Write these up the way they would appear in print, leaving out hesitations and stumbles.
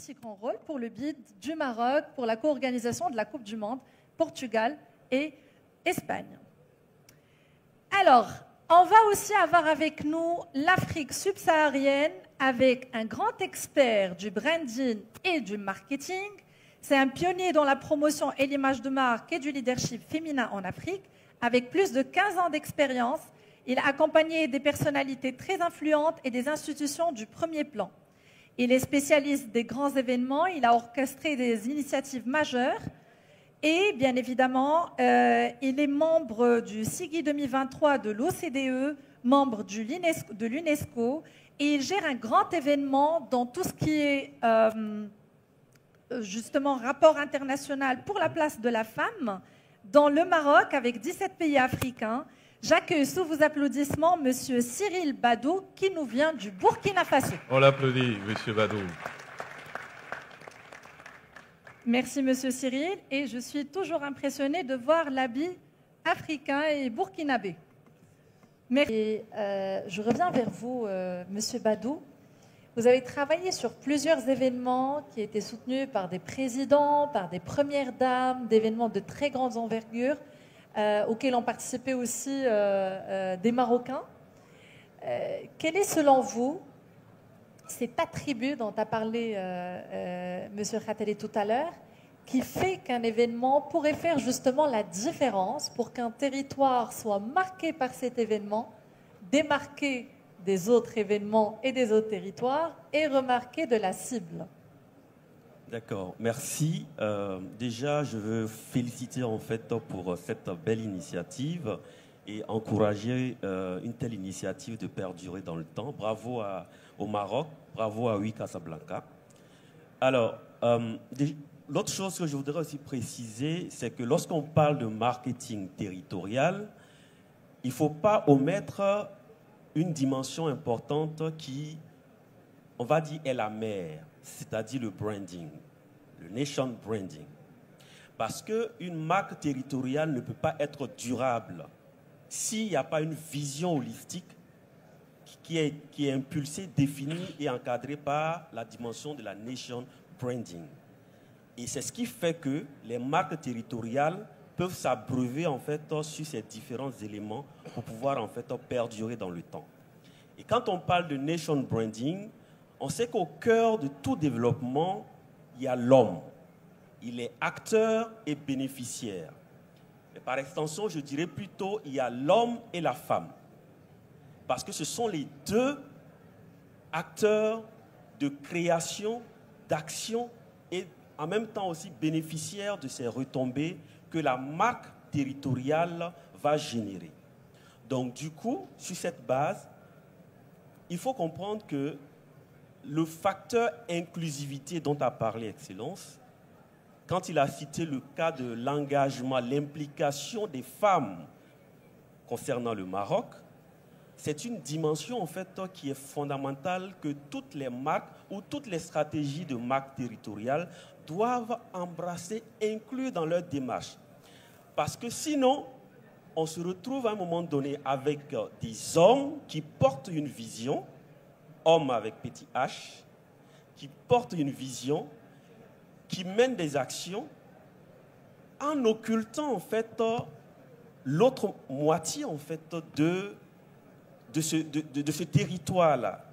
si grand rôle pour le bid du Maroc pour la co-organisation de la Coupe du Monde, Portugal et Espagne. Alors, on va aussi avoir avec nous l'Afrique subsaharienne avec un grand expert du branding et du marketing. C'est un pionnier dans la promotion et l'image de marque et du leadership féminin en Afrique. Avec plus de 15 ans d'expérience, il a accompagné des personnalités très influentes et des institutions du premier plan. Il est spécialiste des grands événements, il a orchestré des initiatives majeures et bien évidemment, il est membre du SIGI 2023 de l'OCDE, membre de l'UNESCO et il gère un grand événement dans tout ce qui est justement rapport international pour la place de la femme dans le Maroc avec 17 pays africains. J'accueille sous vos applaudissements M. Cyril Badou qui nous vient du Burkina Faso. On l'applaudit, M. Badou. Merci M. Cyril et je suis toujours impressionnée de voir l'habit africain et burkinabé. Merci. Et, je reviens vers vous, M. Badou. Vous avez travaillé sur plusieurs événements qui étaient soutenus par des présidents, par des premières dames, d'événements de très grande envergure, auxquels ont participé aussi des Marocains. Quel est, selon vous, cet attribut dont a parlé M. Khatali tout à l'heure, qui fait qu'un événement pourrait faire justement la différence pour qu'un territoire soit marqué par cet événement, démarqué des autres événements et des autres territoires et remarqué de la cible? D'accord, merci. Déjà, je veux féliciter en fait pour cette belle initiative et encourager une telle initiative de perdurer dans le temps. Bravo au Maroc, bravo à Oui Casablanca. Alors, l'autre chose que je voudrais aussi préciser, c'est que lorsqu'on parle de marketing territorial, il ne faut pas omettre une dimension importante qui, on va dire, est la mère, c'est-à-dire le branding, le nation branding. Parce qu'une marque territoriale ne peut pas être durable s'il n'y a pas une vision holistique qui est impulsée, définie et encadrée par la dimension de la nation branding. Et c'est ce qui fait que les marques territoriales peuvent s'abreuver en fait sur ces différents éléments pour pouvoir en fait perdurer dans le temps. Et quand on parle de nation branding, on sait qu'au cœur de tout développement, il y a l'homme. Il est acteur et bénéficiaire. Mais par extension, je dirais plutôt il y a l'homme et la femme. Parce que ce sont les deux acteurs de création, d'action et en même temps aussi bénéficiaires de ces retombées que la marque territoriale va générer. Donc du coup, sur cette base, il faut comprendre que le facteur inclusivité dont a parlé Excellence, quand il a cité le cas de l'engagement, l'implication des femmes concernant le Maroc, c'est une dimension en fait qui est fondamentale que toutes les marques ou toutes les stratégies de marque territoriale doivent embrasser, inclure dans leur démarche. Parce que sinon, on se retrouve à un moment donné avec des hommes qui portent une vision, hommes avec petit H, qui portent une vision, qui mènent des actions en occultant en fait l'autre moitié en fait de ce territoire-là,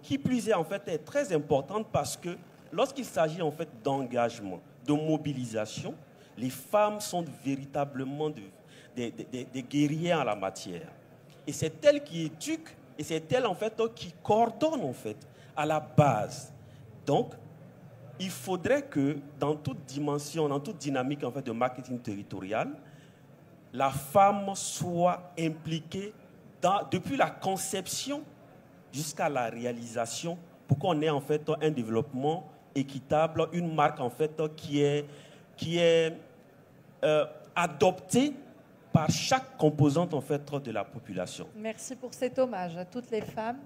qui plus est en fait est très importante parce que lorsqu'il s'agit en fait d'engagement, de mobilisation, les femmes sont véritablement des guerriers en la matière. Et c'est elles qui éduquent et c'est elles en fait qui coordonnent en fait à la base. Donc, il faudrait que dans toute dimension, dans toute dynamique en fait de marketing territorial, la femme soit impliquée depuis la conception jusqu'à la réalisation pour qu'on ait en fait un développement équitable, une marque en fait qui est adoptée par chaque composante en fait de la population. Merci pour cet hommage à toutes les femmes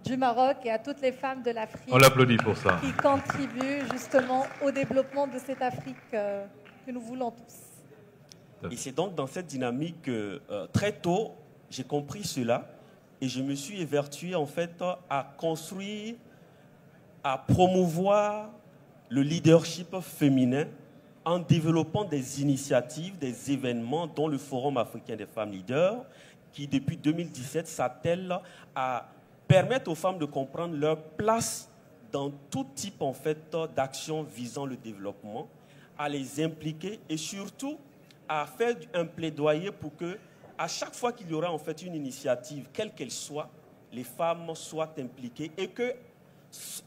du Maroc et à toutes les femmes de l'Afrique. On l'applaudit pour ça. Qui contribuent justement au développement de cette Afrique que nous voulons tous. Et c'est donc dans cette dynamique que très tôt, j'ai compris cela et je me suis évertué en fait à construire, à promouvoir le leadership féminin en développant des initiatives, des événements, dont le Forum africain des femmes leaders, qui depuis 2017 s'attelle à permettre aux femmes de comprendre leur place dans tout type en fait, d'action visant le développement, à les impliquer et surtout à faire un plaidoyer pour que, à chaque fois qu'il y aura en fait une initiative, quelle qu'elle soit, les femmes soient impliquées et que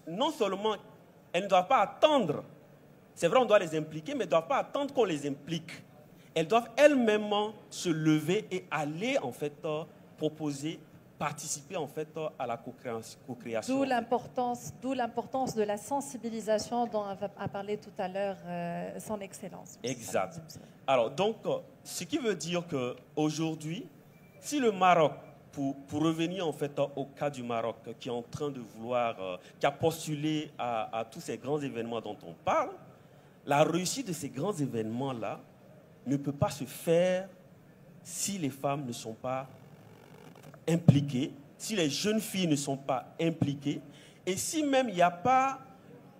non seulement elles ne doivent pas attendre, c'est vrai on doit les impliquer, mais elles ne doivent pas attendre qu'on les implique. Elles doivent elles-mêmes se lever et aller en fait proposer, participer en fait à la co-création. D'où l'importance de la sensibilisation dont a parlé tout à l'heure son Excellence. Exact. Alors donc, ce qui veut dire qu'aujourd'hui, si le Maroc, pour revenir en fait au cas du Maroc, qui est en train de vouloir, qui a postulé à tous ces grands événements dont on parle, la réussite de ces grands événements-là ne peut pas se faire si les femmes ne sont pas impliquées, si les jeunes filles ne sont pas impliquées, et si même il n'y a pas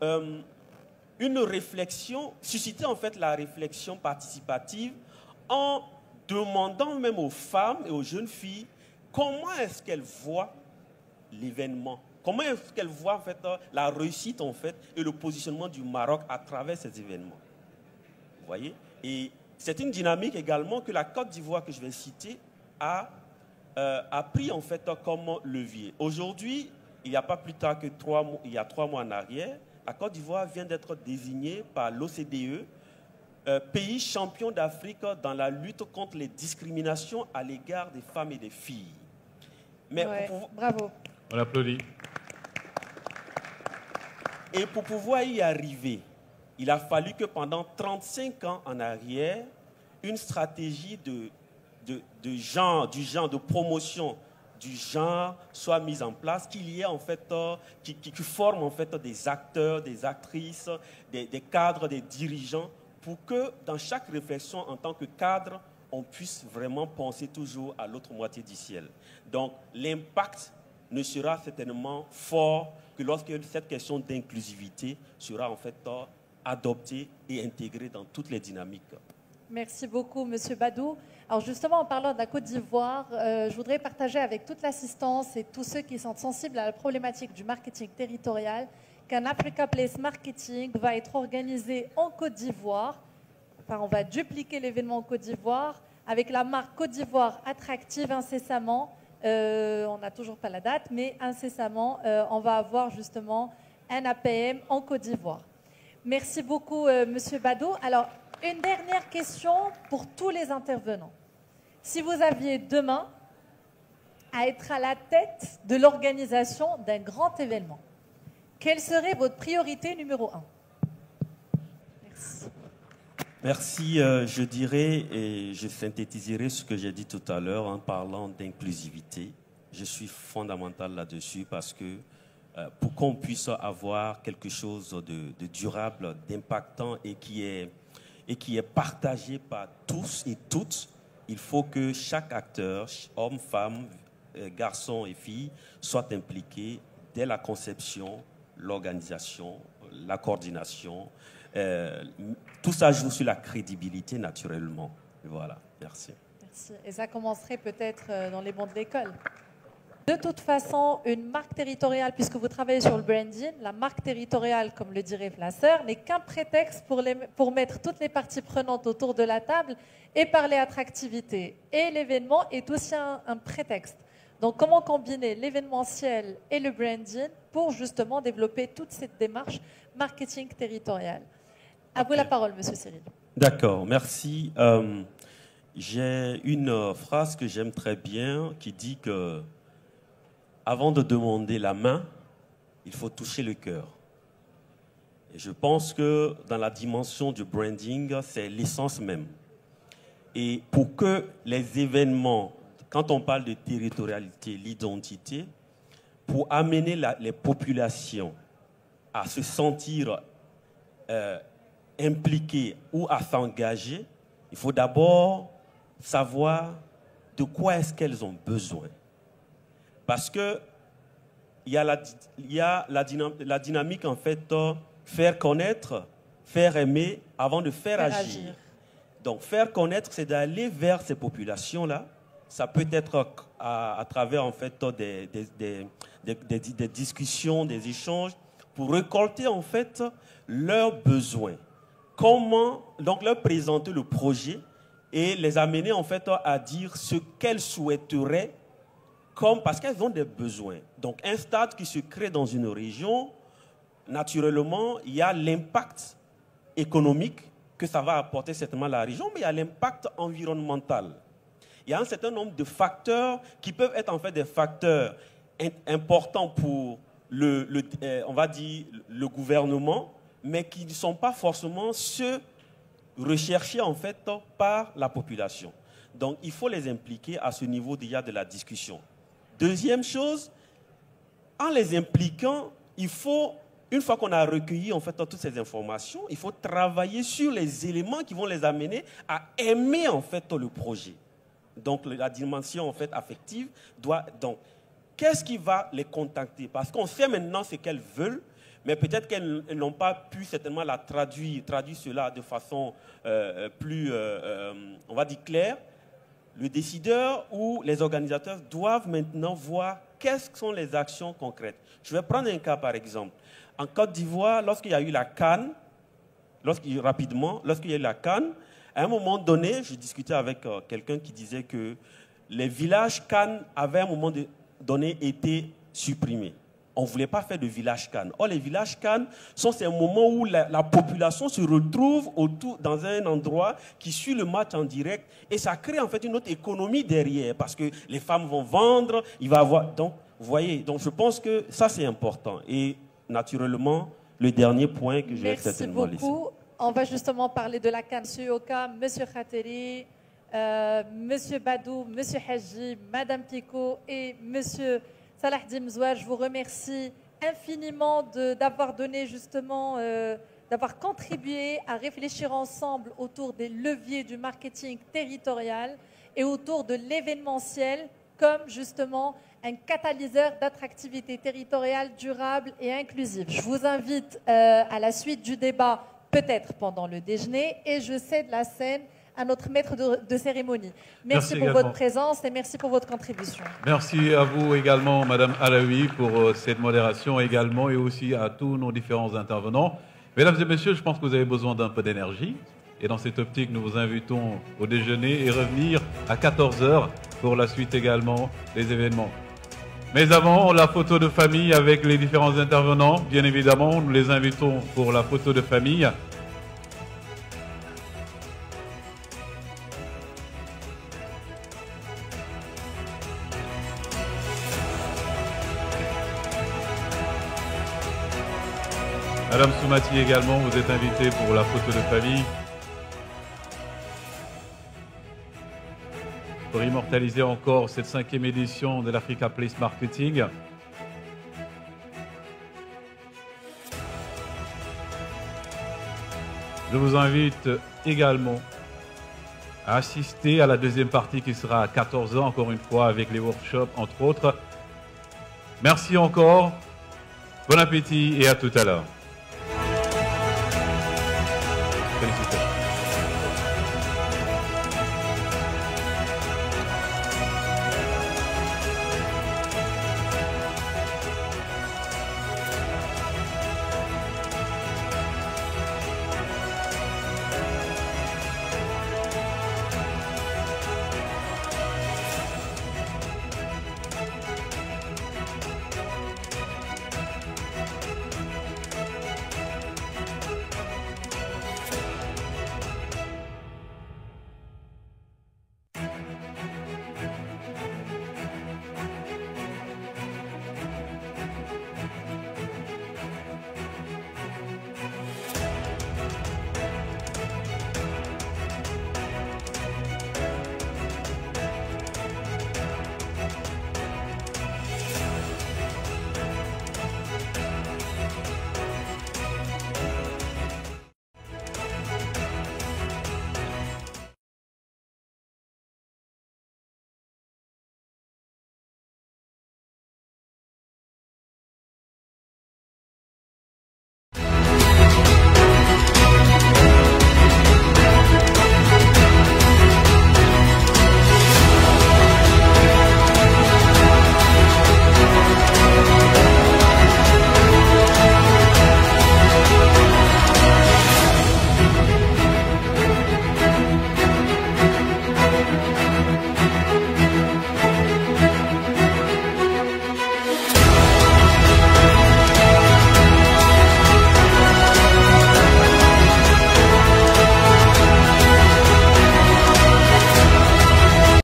une réflexion, susciter en fait la réflexion participative en demandant même aux femmes et aux jeunes filles comment est-ce qu'elles voient l'événement, comment est-ce qu'elles voient en fait la réussite en fait et le positionnement du Maroc à travers ces événements. Vous voyez? Et c'est une dynamique également que la Côte d'Ivoire que je vais citer a pris en fait comme levier. Aujourd'hui, il n'y a pas plus tard que 3 mois en arrière, la Côte d'Ivoire vient d'être désignée par l'OCDE pays champion d'Afrique dans la lutte contre les discriminations à l'égard des femmes et des filles. Mais ouais, bravo. On applaudit. Et pour pouvoir y arriver, il a fallu que pendant 35 ans en arrière, une stratégie de promotion du genre soit mise en place, qu'il y ait en fait, qui forme en fait des acteurs, des actrices, des cadres, des dirigeants, pour que dans chaque réflexion en tant que cadre, on puisse vraiment penser toujours à l'autre moitié du ciel. Donc l'impact ne sera certainement fort que lorsque cette question d'inclusivité sera en fait adoptée et intégrée dans toutes les dynamiques. Merci beaucoup, Monsieur Badou. Alors justement, en parlant de la Côte d'Ivoire, je voudrais partager avec toute l'assistance et tous ceux qui sont sensibles à la problématique du marketing territorial qu'un Africa Place Marketing va être organisé en Côte d'Ivoire. Enfin, on va dupliquer l'événement en Côte d'Ivoire avec la marque Côte d'Ivoire attractive incessamment. On n'a toujours pas la date, mais incessamment, on va avoir justement un APM en Côte d'Ivoire. Merci beaucoup, Monsieur Badou. Alors, une dernière question pour tous les intervenants. Si vous aviez demain à être à la tête de l'organisation d'un grand événement, quelle serait votre priorité numéro 1? Merci. Merci, je dirais et je synthétiserai ce que j'ai dit tout à l'heure en parlant d'inclusivité. Je suis fondamental là-dessus parce que pour qu'on puisse avoir quelque chose de durable, d'impactant et qui est partagé par tous et toutes, il faut que chaque acteur, homme, femme, garçon et fille, soit impliqué dès la conception, l'organisation, la coordination. Tout ça joue sur la crédibilité naturellement. Voilà, merci. Merci. Et ça commencerait peut-être dans les bancs de l'école. De toute façon, une marque territoriale, puisque vous travaillez sur le branding, la marque territoriale, comme le dirait Flasseur, n'est qu'un prétexte pour mettre toutes les parties prenantes autour de la table et parler attractivité. Et l'événement est aussi un prétexte. Donc, comment combiner l'événementiel et le branding pour justement développer toute cette démarche marketing territorial? À vous la parole, Monsieur Cyril. D'accord, merci. J'ai une phrase que j'aime très bien qui dit que avant de demander la main, il faut toucher le cœur. Et je pense que dans la dimension du branding, c'est l'essence même. Et pour que les événements, quand on parle de territorialité, l'identité, pour amener les populations à se sentir impliquées ou à s'engager, il faut d'abord savoir de quoi est-ce qu'elles ont besoin. Parce que il y a la dynamique en fait faire connaître, faire aimer avant de faire agir. Donc faire connaître, c'est d'aller vers ces populations-là. Ça peut être à travers en fait des discussions, des échanges, pour récolter en fait leurs besoins. Comment donc leur présenter le projet et les amener en fait à dire ce qu'elles souhaiteraient, parce qu'elles ont des besoins. Donc un stade qui se crée dans une région, naturellement, il y a l'impact économique que ça va apporter certainement à la région, mais il y a l'impact environnemental. Il y a un certain nombre de facteurs qui peuvent être en fait des facteurs importants pour on va dire, le gouvernement, mais qui ne sont pas forcément ceux recherchés en fait par la population. Donc il faut les impliquer à ce niveau déjà de la discussion. Deuxième chose, en les impliquant, il faut, une fois qu'on a recueilli en fait toutes ces informations, il faut travailler sur les éléments qui vont les amener à aimer en fait le projet. Donc la dimension en fait affective doit donc qu'est-ce qui va les contacter? Parce qu'on sait maintenant ce qu'elles veulent, mais peut-être qu'elles n'ont pas pu certainement la traduire cela de façon plus, on va dire, claire. Le décideur ou les organisateurs doivent maintenant voir quelles sont les actions concrètes. Je vais prendre un cas par exemple. En Côte d'Ivoire, lorsqu'il y a eu la CAN, lorsqu'il y a eu la CAN, à un moment donné, je discutais avec quelqu'un qui disait que les villages CAN avaient à un moment donné été supprimés. On ne voulait pas faire de village CAN. Or, les villages CAN sont ces moments où la population se retrouve dans un endroit qui suit le match en direct et ça crée en fait une autre économie derrière parce que les femmes vont vendre, il va avoir... Donc, vous voyez, donc je pense que ça c'est important. Et naturellement, le dernier point que je vais certainement laisser. Merci beaucoup. On va justement parler de la CAN. Monsieur Oka, Monsieur Khateri, Monsieur Badou, Monsieur Haji, Madame Pico et Monsieur Salah Dimzoua, je vous remercie infiniment d'avoir donné justement, d'avoir contribué à réfléchir ensemble autour des leviers du marketing territorial et autour de l'événementiel comme justement un catalyseur d'attractivité territoriale durable et inclusive. Je vous invite à la suite du débat, peut-être pendant le déjeuner, et je cède la scène à notre maître de cérémonie. Merci pour votre présence et merci pour votre contribution. Merci à vous également, Madame Alaoui, pour cette modération également et aussi à tous nos différents intervenants. Mesdames et messieurs, je pense que vous avez besoin d'un peu d'énergie. Et dans cette optique, nous vous invitons au déjeuner et revenir à 14 h pour la suite également des événements. Mais avant, la photo de famille avec les différents intervenants. Bien évidemment, nous les invitons pour la photo de famille. Madame Soumati également, vous êtes invitée pour la photo de famille. Pour immortaliser encore cette 5e édition de l'Africa Place Marketing. Je vous invite également à assister à la deuxième partie qui sera à 14 h, encore une fois, avec les workshops, entre autres. Merci encore, bon appétit et à tout à l'heure. Félicitations.